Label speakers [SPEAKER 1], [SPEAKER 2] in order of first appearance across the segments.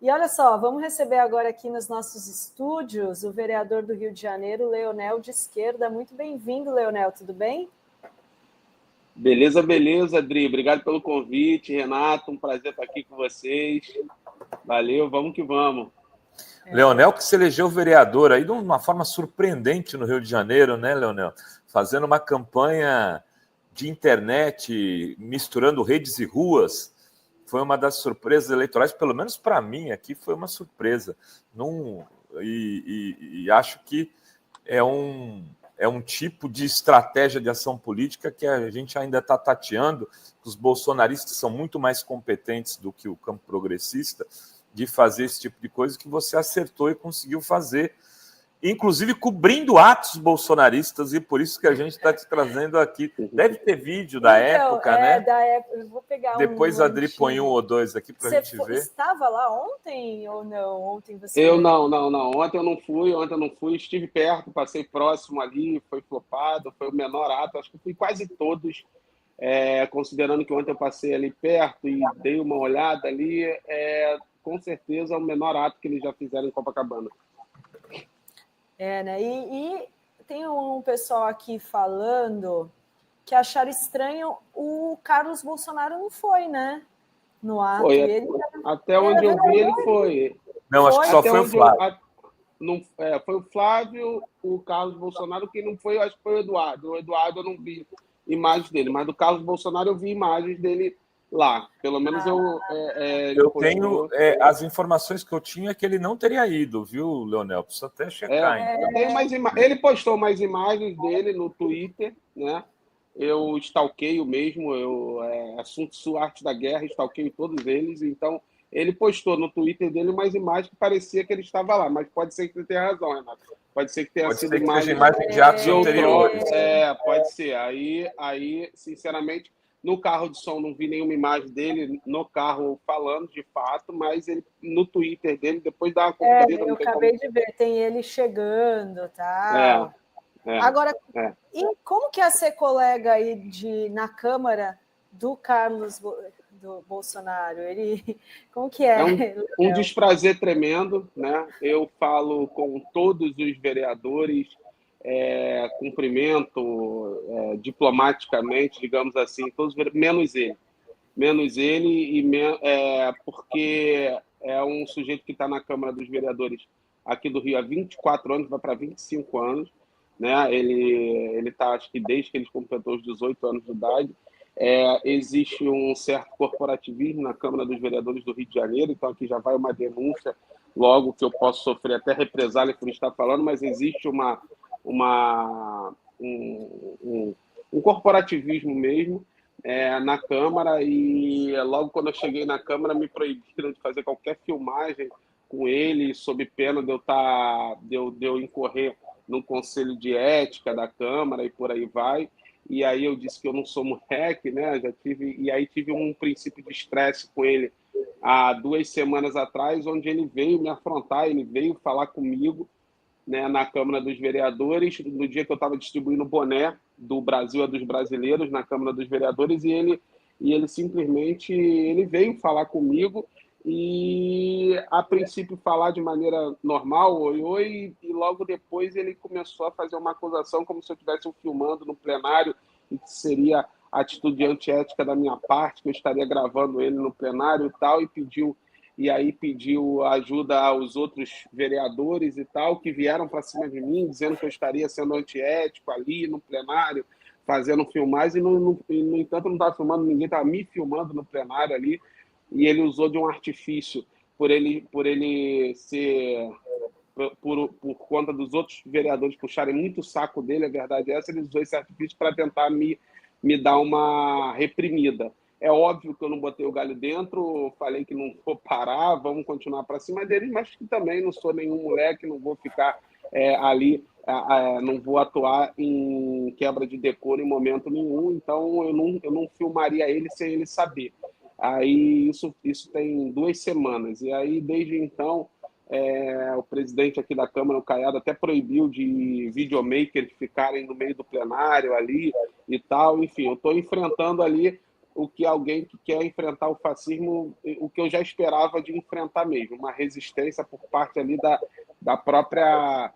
[SPEAKER 1] E olha só, vamos receber agora aqui nos nossos estúdios o vereador do Rio de Janeiro, Leonel de Esquerda. Muito bem-vindo, Leonel, tudo bem?
[SPEAKER 2] Beleza, beleza, Adri. Obrigado pelo convite, Renato. Um prazer estar aqui com vocês. Valeu, vamos que vamos.
[SPEAKER 3] Leonel, que se elegeu vereador aí de uma forma surpreendente no Rio de Janeiro, né, Leonel? Fazendo uma campanha de internet, misturando redes e ruas. Foi uma das surpresas eleitorais, pelo menos para mim aqui, foi uma surpresa. E acho que é um tipo de estratégia de ação política que a gente ainda está tateando. Os bolsonaristas são muito mais competentes do que o campo progressista de fazer esse tipo de coisa que você acertou e conseguiu fazer, inclusive cobrindo atos bolsonaristas, e por isso que a gente está te trazendo aqui. Deve ter vídeo da época, né?
[SPEAKER 1] Da época. Eu vou pegar
[SPEAKER 3] Depois a Adri põe um ou dois aqui para a gente ver.
[SPEAKER 1] Você estava lá ontem ou não? Ontem você...
[SPEAKER 2] Eu não. Ontem eu não fui. Estive perto, passei próximo ali, foi flopado, foi o menor ato. Acho que fui quase todos, considerando que ontem eu passei ali perto e dei uma olhada ali, com certeza é o menor ato que eles já fizeram em Copacabana.
[SPEAKER 1] Né? E tem um pessoal aqui falando que acharam estranho o Carlos Bolsonaro não foi, né? No ato.
[SPEAKER 2] Foi, até onde eu vi, ele foi.
[SPEAKER 3] Não, acho que só foi o Flávio.
[SPEAKER 2] Foi o Flávio, o Carlos Bolsonaro. Quem não foi, eu acho que foi o Eduardo. O Eduardo eu não vi imagens dele, mas do Carlos Bolsonaro eu vi imagens dele lá. Pelo menos
[SPEAKER 3] eu tenho as informações que eu tinha que ele não teria ido, viu, Leonel? Preciso até checar.
[SPEAKER 2] Ele postou mais imagens dele no Twitter, né? Eu stalkeio mesmo, assunto arte da guerra, stalkeio todos eles. Então, ele postou no Twitter dele umas imagens que parecia que ele estava lá, mas pode ser que ele tenha razão, Renato. Pode ser que tenha sido imagem
[SPEAKER 3] de atos anteriores.
[SPEAKER 2] Pode ser. Aí, sinceramente, no carro de som não vi nenhuma imagem dele no carro falando de fato, mas ele, no Twitter dele, depois dá uma conferida.
[SPEAKER 1] Eu acabei de ver, tem ele chegando, tá? Agora, e como que é ser colega aí na Câmara do Carlos do Bolsonaro? Como que é?
[SPEAKER 2] Um desprazer tremendo, né? Eu falo com todos os vereadores, cumprimento diplomaticamente, digamos assim, todos, menos ele, porque é um sujeito que está na Câmara dos Vereadores aqui do Rio há 24 anos, vai para 25 anos, né? Ele está, acho que desde que ele completou os 18 anos de idade. Existe um certo corporativismo na Câmara dos Vereadores do Rio de Janeiro, então aqui já vai uma denúncia, logo que eu posso sofrer até represália por estar falando, mas existe um corporativismo mesmo na Câmara, e logo quando eu cheguei na Câmara me proibiram de fazer qualquer filmagem com ele, sob pena de eu incorrer no Conselho de Ética da Câmara e por aí vai. E aí eu disse que eu não sou moleque, né? E aí tive um princípio de estresse com ele há 2 semanas atrás, onde ele veio me afrontar, ele veio falar comigo, né, na Câmara dos Vereadores, no dia que eu estava distribuindo o boné do Brasil é dos Brasileiros na Câmara dos Vereadores, e ele simplesmente veio falar comigo e, a princípio, falar de maneira normal, oi, e logo depois ele começou a fazer uma acusação como se eu estivesse filmando no plenário, e que seria atitude antiética da minha parte, que eu estaria gravando ele no plenário e tal, e aí pediu ajuda aos outros vereadores e tal, que vieram para cima de mim, dizendo que eu estaria sendo antiético ali no plenário, fazendo filmagem, e no entanto eu não estava filmando ninguém, estava me filmando no plenário ali, e ele usou de um artifício por ele ser, por conta dos outros vereadores puxarem muito o saco dele, a verdade é essa, ele usou esse artifício para tentar me dar uma reprimida. É óbvio que eu não botei o galho dentro, falei que não vou parar, vamos continuar para cima dele, mas que também não sou nenhum moleque, não vou ficar ali, não vou atuar em quebra de decoro em momento nenhum, então eu não filmaria ele sem ele saber. Aí isso tem 2 semanas, e aí desde então o presidente aqui da Câmara, o Caiado, até proibiu de videomakers ficarem no meio do plenário ali e tal. Enfim, eu estou enfrentando ali o que alguém que quer enfrentar o fascismo, o que eu já esperava de enfrentar mesmo, uma resistência por parte ali da própria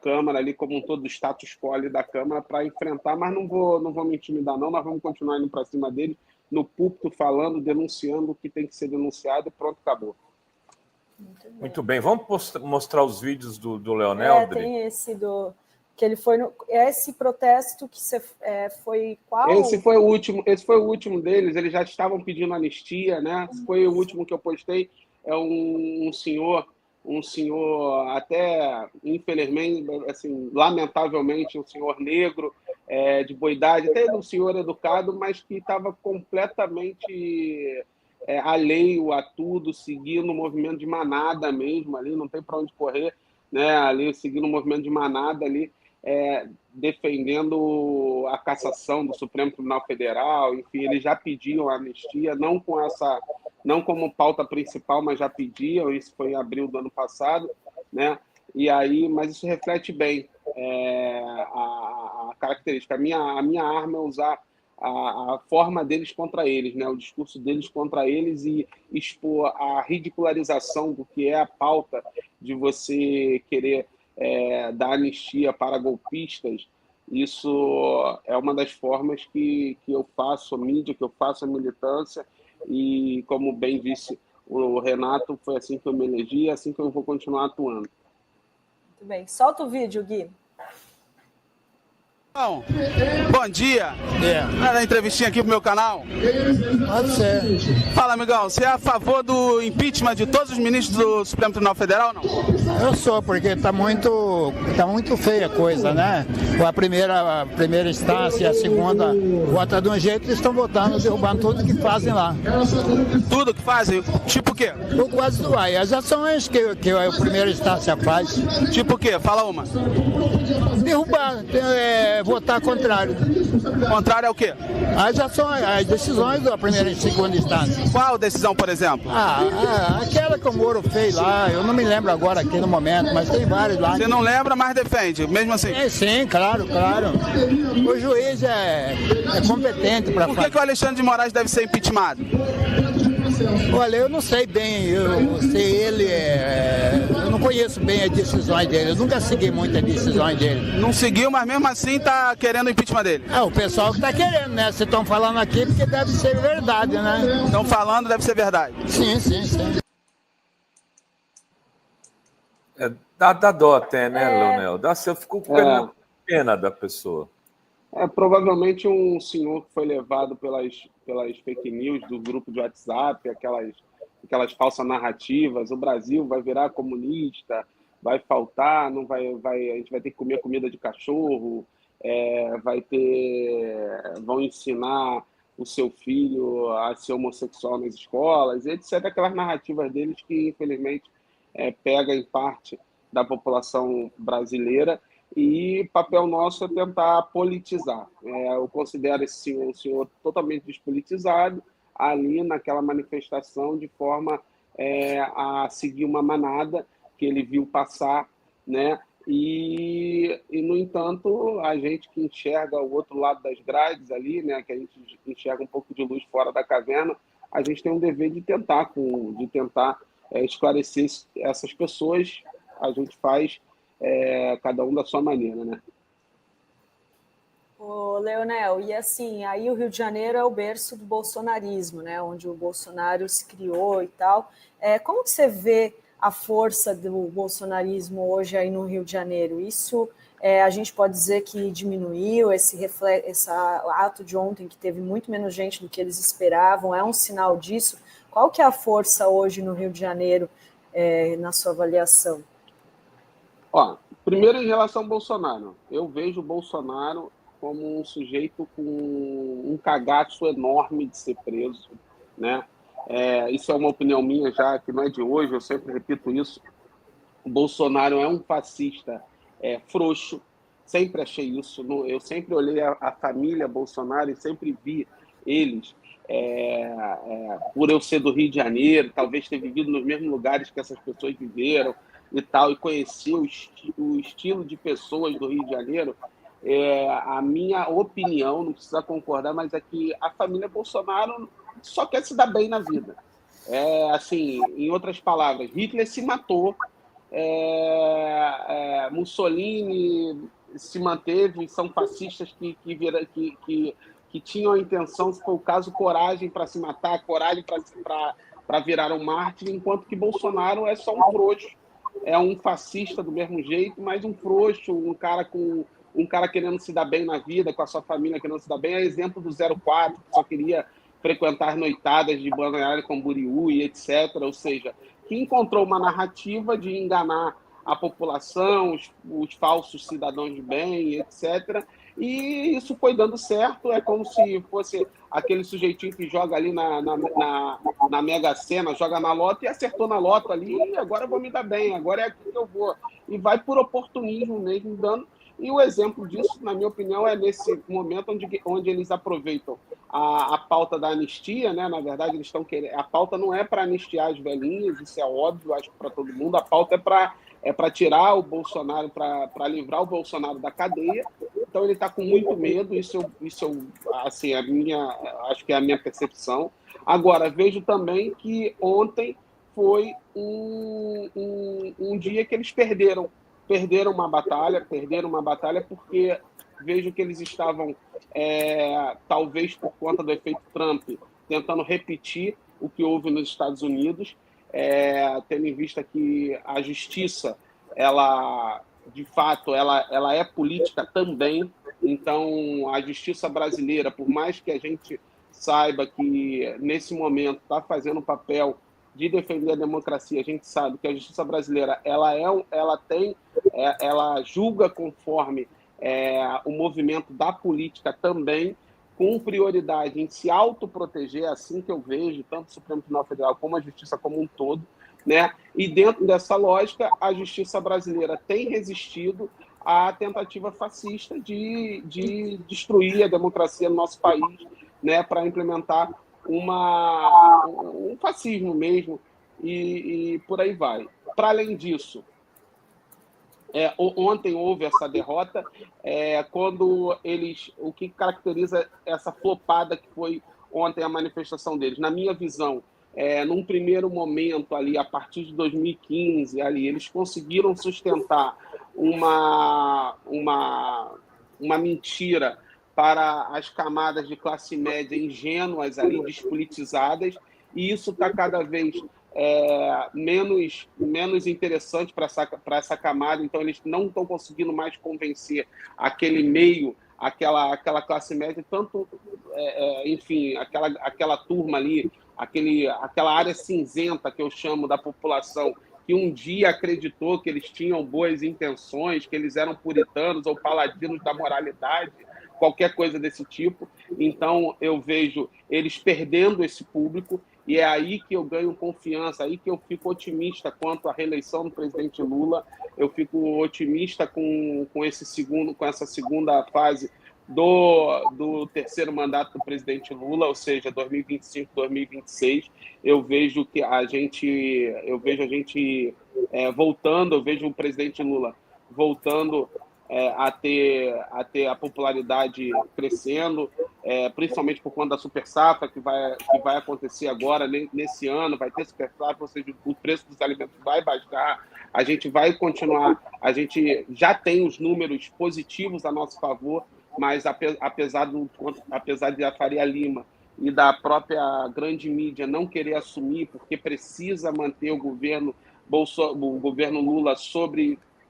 [SPEAKER 2] Câmara, ali como um todo, do status quo ali da Câmara para enfrentar, mas não vou me intimidar não, nós vamos continuar indo para cima dele, no púlpito falando, denunciando o que tem que ser denunciado e pronto, acabou.
[SPEAKER 3] Muito bem. Vamos mostrar os vídeos do Leonel?
[SPEAKER 1] Tem esse que ele foi esse protesto que você foi qual?
[SPEAKER 2] Esse foi o último deles. Eles já estavam pedindo anistia, né? Foi o último que eu postei. É um senhor até infelizmente, assim, lamentavelmente, um senhor negro, de boa idade, até um senhor educado, mas que estava completamente alheio a tudo, seguindo o movimento de manada mesmo ali, não tem para onde correr, né? Ali seguindo o movimento de manada ali. Defendendo a cassação do Supremo Tribunal Federal, enfim, eles já pediam a anistia, não como pauta principal, mas já pediam, isso foi em abril do ano passado, né? E aí, mas isso reflete bem a característica. A minha arma é usar a forma deles contra eles, né? O discurso deles contra eles e expor a ridicularização do que é a pauta de você querer da anistia para golpistas. Isso é uma das formas que eu faço a mídia, que eu faço a militância, e como bem disse o Renato, foi assim que eu me elegi, assim que eu vou continuar atuando.
[SPEAKER 1] Muito bem. Solta o vídeo, Gui.
[SPEAKER 4] Bom dia. Vai dar entrevistinha aqui pro meu canal?
[SPEAKER 5] Pode ser.
[SPEAKER 4] Fala, amigão. Você é a favor do impeachment de todos os ministros do Supremo Tribunal Federal ou não?
[SPEAKER 5] Eu sou, porque tá muito feia a coisa, né? A primeira instância e a segunda vota de um jeito, eles estão votando, derrubando tudo que fazem lá.
[SPEAKER 4] Tudo que fazem? Tipo o quê?
[SPEAKER 5] Quase tudo. As ações que a primeira instância faz.
[SPEAKER 4] Tipo o quê? Fala uma.
[SPEAKER 5] Derrubar, votar contrário.
[SPEAKER 4] Contrário ao quê?
[SPEAKER 5] As decisões da primeira e segunda instância.
[SPEAKER 4] Qual decisão, por exemplo?
[SPEAKER 5] Aquela que o Moro fez lá, eu não me lembro agora aqui no momento, mas tem vários lá.
[SPEAKER 4] Você não lembra, mas defende, mesmo assim?
[SPEAKER 5] Sim, claro. O juiz é competente para fazer.
[SPEAKER 4] Por que o Alexandre de Moraes deve ser impeachmentado?
[SPEAKER 5] Olha, eu não sei bem, eu não conheço bem as decisões dele, eu nunca segui muito as decisões dele.
[SPEAKER 4] Não seguiu, mas mesmo assim tá querendo o impeachment dele?
[SPEAKER 5] O pessoal que tá querendo, né? Vocês estão falando aqui porque deve ser verdade, né?
[SPEAKER 4] Estão falando, deve ser verdade.
[SPEAKER 5] Sim.
[SPEAKER 3] Dá dó até, né, Leonel? Eu fico com pena da pessoa.
[SPEAKER 2] Provavelmente um senhor que foi levado pelas fake news do grupo de WhatsApp, aquelas falsas narrativas, o Brasil vai virar comunista, vai faltar, não vai, a gente vai ter que comer comida de cachorro, vão ensinar o seu filho a ser homossexual nas escolas, etc. Aquelas narrativas deles que, infelizmente, pega em parte da população brasileira. E papel nosso é tentar politizar. Eu considero esse senhor um senhor totalmente despolitizado, ali naquela manifestação, de forma a seguir uma manada que ele viu passar, né? E, no entanto, a gente que enxerga o outro lado das grades ali, né? Que a gente enxerga um pouco de luz fora da caverna, a gente tem um dever de tentar esclarecer essas pessoas. A gente faz cada um da sua maneira, né?
[SPEAKER 1] Ô, Leonel, e assim, aí o Rio de Janeiro é o berço do bolsonarismo, né? Onde o Bolsonaro se criou e tal. Como que você vê a força do bolsonarismo hoje aí no Rio de Janeiro? Isso a gente pode dizer que diminuiu, esse ato de ontem, que teve muito menos gente do que eles esperavam, é um sinal disso? Qual que é a força hoje no Rio de Janeiro, na sua avaliação?
[SPEAKER 2] Primeiro, em relação ao Bolsonaro, eu vejo o Bolsonaro como um sujeito com um cagaço enorme de ser preso, né? Isso é uma opinião minha já, que não é de hoje, eu sempre repito isso. O Bolsonaro é um fascista frouxo, sempre achei isso. Eu sempre olhei a família Bolsonaro e sempre vi eles, por eu ser do Rio de Janeiro, talvez ter vivido nos mesmos lugares que essas pessoas viveram, e tal, e conhecer o estilo de pessoas do Rio de Janeiro, a minha opinião, não precisa concordar, mas é que a família Bolsonaro só quer se dar bem na vida. Assim, em outras palavras, Hitler se matou, Mussolini se manteve, são fascistas que tinham a intenção, se for o caso, coragem para se matar, coragem para virar um mártir, enquanto que Bolsonaro é só um frouxo, é um fascista do mesmo jeito, mas um frouxo, um cara querendo se dar bem na vida, com a sua família querendo se dar bem, é exemplo do 04, que só queria frequentar noitadas de Balneário Camboriú e etc. Ou seja, que encontrou uma narrativa de enganar a população, os falsos cidadãos de bem, etc. E isso foi dando certo, é como se fosse aquele sujeitinho que joga ali na Mega Sena, joga na loto e acertou na loto ali, e agora eu vou me dar bem, agora é aqui que eu vou. E vai por oportunismo mesmo, dando. E o exemplo disso, na minha opinião, é nesse momento onde eles aproveitam a pauta da anistia, né? Na verdade, eles estão querendo. A pauta não é para anistiar as velhinhas, isso é óbvio, acho que para todo mundo. A pauta é para tirar o Bolsonaro, para livrar o Bolsonaro da cadeia. Então ele está com muito medo. Isso assim, acho que é a minha percepção. Agora, vejo também que ontem foi um dia que eles perderam uma batalha porque vejo que eles estavam, talvez por conta do efeito Trump, tentando repetir o que houve nos Estados Unidos, tendo em vista que a justiça, ela, de fato, ela é política também. Então, a justiça brasileira, por mais que a gente saiba que, nesse momento, está fazendo um papel de defender a democracia, a gente sabe que a justiça brasileira ela julga conforme o movimento da política também, com prioridade em se autoproteger, assim que eu vejo, tanto o Supremo Tribunal Federal como a justiça como um todo, né? E dentro dessa lógica, a justiça brasileira tem resistido à tentativa fascista de destruir a democracia no nosso país, né? Para implementar um fascismo mesmo, e por aí vai. Para além disso, ontem houve essa derrota, quando o que caracteriza essa flopada que foi ontem a manifestação deles, na minha visão, num primeiro momento ali, a partir de 2015, ali, eles conseguiram sustentar uma mentira para as camadas de classe média ingênuas ali, despolitizadas, e isso está cada vez menos interessante para essa camada. Então eles não estão conseguindo mais convencer aquele meio, aquela classe média, tanto, enfim, aquela turma ali, aquela área cinzenta que eu chamo da população, que um dia acreditou que eles tinham boas intenções, que eles eram puritanos ou paladinos da moralidade, qualquer coisa desse tipo. Então, eu vejo eles perdendo esse público, e é aí que eu ganho confiança, aí que eu fico otimista quanto à reeleição do presidente Lula. Eu fico otimista com essa segunda fase do terceiro mandato do presidente Lula, ou seja, 2025, 2026. Eu vejo a gente voltando, eu vejo o presidente Lula voltando a ter a popularidade crescendo, principalmente por conta da super safra que vai acontecer agora, nesse ano, vai ter super safra, ou seja, o preço dos alimentos vai baixar, a gente vai continuar, a gente já tem os números positivos a nosso favor, mas apesar de a Faria Lima e da própria grande mídia não querer assumir, porque precisa manter o governo Lula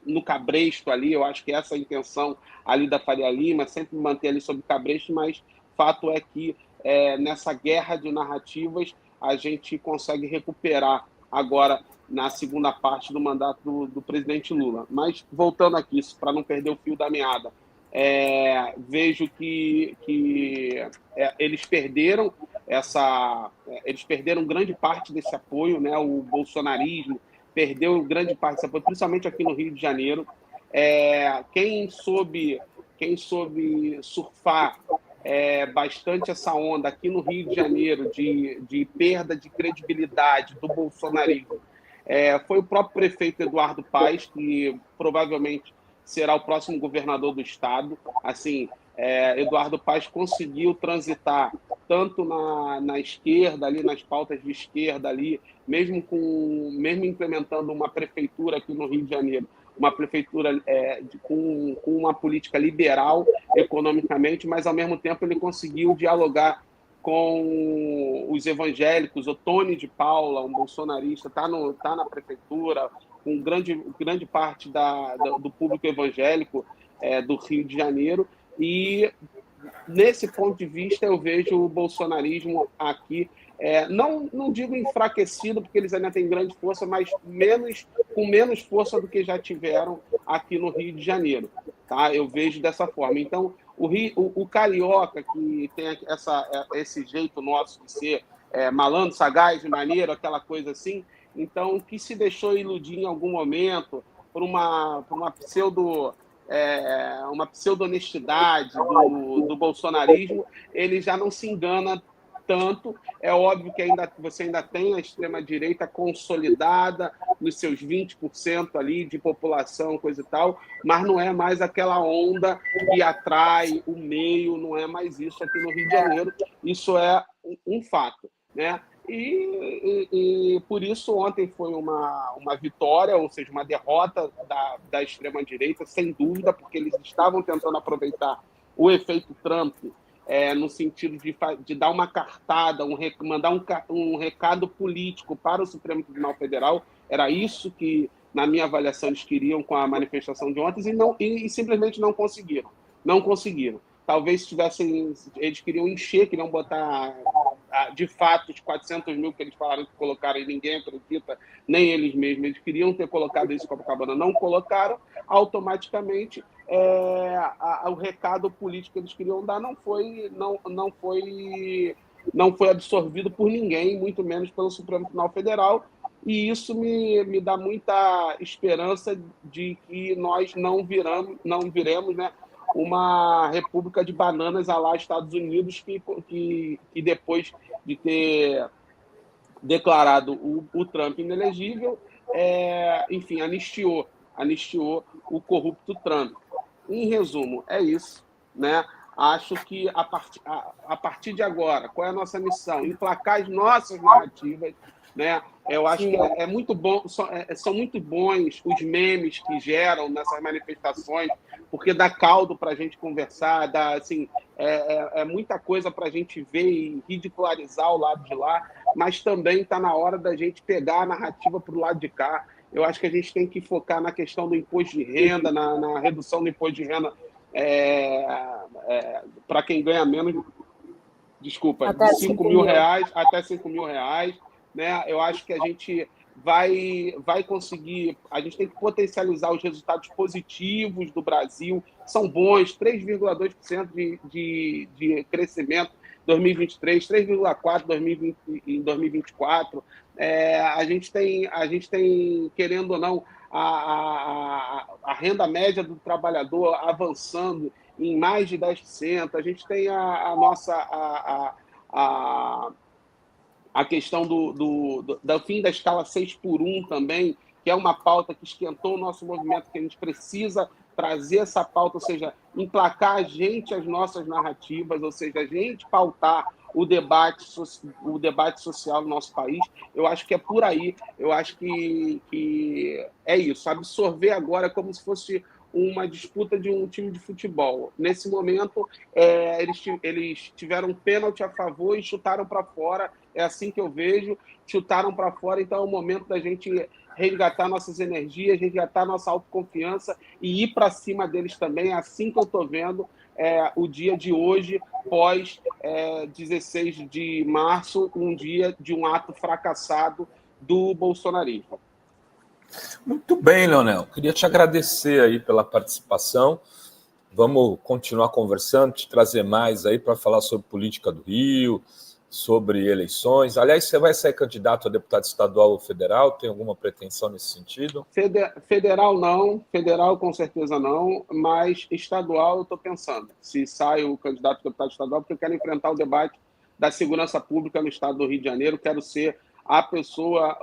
[SPEAKER 2] no cabresto ali, eu acho que essa é a intenção ali da Faria Lima, sempre manter ali sob cabresto, mas fato é que nessa guerra de narrativas a gente consegue recuperar agora na segunda parte do mandato do presidente Lula. Mas voltando aqui, para não perder o fio da meada, vejo que eles perderam grande parte desse apoio, né? O bolsonarismo perdeu grande parte desse apoio, principalmente aqui no Rio de Janeiro. Quem soube surfar bastante essa onda aqui no Rio de Janeiro de perda de credibilidade do bolsonarismo foi o próprio prefeito Eduardo Paes, que provavelmente será o próximo governador do estado. Assim, Eduardo Paes conseguiu transitar tanto na esquerda, ali nas pautas de esquerda, ali, mesmo implementando uma prefeitura aqui no Rio de Janeiro, uma prefeitura com uma política liberal economicamente, mas, ao mesmo tempo, ele conseguiu dialogar com os evangélicos. O Tony de Paula, um bolsonarista, está na prefeitura, com grande parte do público evangélico do Rio de Janeiro. E, nesse ponto de vista, eu vejo o bolsonarismo aqui, não digo enfraquecido, porque eles ainda têm grande força, mas com menos força do que já tiveram aqui no Rio de Janeiro. Tá? Eu vejo dessa forma. Então, o carioca, que tem esse jeito nosso de ser malandro, sagaz, maneiro, aquela coisa assim, então, que se deixou iludir em algum momento por uma pseudo-honestidade do bolsonarismo, ele já não se engana tanto. É óbvio que você ainda tem a extrema-direita consolidada nos seus 20% ali de população, coisa e tal, mas não é mais aquela onda que atrai o meio, não é mais isso aqui no Rio de Janeiro. Isso é um fato, né? E por isso ontem foi uma vitória, ou seja, uma derrota da extrema-direita, sem dúvida, porque eles estavam tentando aproveitar o efeito Trump no sentido de dar uma cartada, mandar um recado político para o Supremo Tribunal Federal. Era isso que, na minha avaliação, eles queriam com a manifestação de ontem e simplesmente não conseguiram. Não conseguiram. Talvez eles queriam encher, queriam botar, de fato, os 400 mil que eles falaram que colocaram, e ninguém acredita, nem eles mesmos. Eles queriam ter colocado isso em Copacabana, não colocaram. Automaticamente, o recado político que eles queriam dar não foi absorvido por ninguém, muito menos pelo Supremo Tribunal Federal. E isso me dá muita esperança de que nós não viremos, né, uma república de bananas à lá Estados Unidos, que depois de ter declarado o Trump inelegível, enfim, anistiou o corrupto Trump. Em resumo, é isso, né? Acho que a partir de agora, qual é a nossa missão? Emplacar as nossas narrativas, né? Eu acho que é muito bom, são muito bons os memes que geram nessas manifestações, porque dá caldo para a gente conversar, é muita coisa para a gente ver e ridicularizar o lado de lá, mas também está na hora da gente pegar a narrativa para o lado de cá. Eu acho que a gente tem que focar na questão do imposto de renda, na redução do imposto de renda para quem ganha menos, desculpa, de 5 mil reais até 5 mil reais. Né? Eu acho que a gente vai conseguir, a gente tem que potencializar os resultados positivos do Brasil, são bons, 3,2% de crescimento em 2023, 3,4% em 2024. A gente tem, querendo ou não, a renda média do trabalhador avançando em mais de 10%, a gente tem a questão do fim da escala 6x1 também, que é uma pauta que esquentou o nosso movimento, que a gente precisa trazer essa pauta, ou seja, emplacar a gente as nossas narrativas, ou seja, a gente pautar o debate social no nosso país. Eu acho que é por aí, eu acho que é isso, absorver agora como se fosse uma disputa de um time de futebol. Nesse momento, eles tiveram um pênalti a favor e chutaram para fora. É assim que eu vejo, chutaram para fora. Então é o momento da gente resgatar nossas energias, resgatar nossa autoconfiança e ir para cima deles também. É assim que eu estou vendo o dia de hoje, pós 16 de março, um dia de um ato fracassado do bolsonarismo.
[SPEAKER 3] Muito bem, Leonel. Queria te agradecer aí pela participação. Vamos continuar conversando, te trazer mais aí para falar sobre política do Rio, sobre eleições. Aliás, você vai ser candidato a deputado estadual ou federal? Tem alguma pretensão nesse sentido?
[SPEAKER 2] Federal não, federal com certeza não, mas estadual eu estou pensando. Se saio candidato a deputado estadual, porque eu quero enfrentar o debate da segurança pública no estado do Rio de Janeiro, quero ser a pessoa,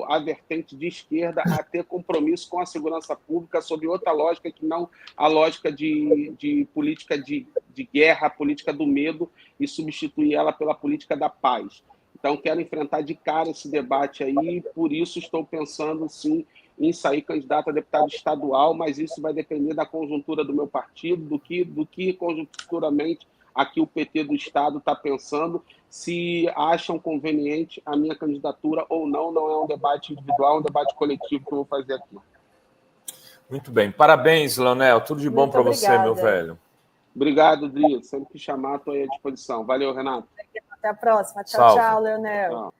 [SPEAKER 2] a vertente de esquerda, a ter compromisso com a segurança pública sob outra lógica que não a lógica de política de guerra, a política do medo, e substituir ela pela política da paz. Então, quero enfrentar de cara esse debate aí, por isso estou pensando, sim, em sair candidato a deputado estadual, mas isso vai depender da conjuntura do meu partido, do que conjunturamente aqui o PT do Estado está pensando, se acham conveniente a minha candidatura ou não. Não é um debate individual, é um debate coletivo que eu vou fazer aqui.
[SPEAKER 3] Muito bem. Parabéns, Leonel. Tudo de bom para você, meu velho.
[SPEAKER 2] Obrigado, Dri. Sempre que chamar, estou aí à disposição. Valeu, Renato.
[SPEAKER 1] Até a próxima. Tchau, tchau, Leonel. Tchau.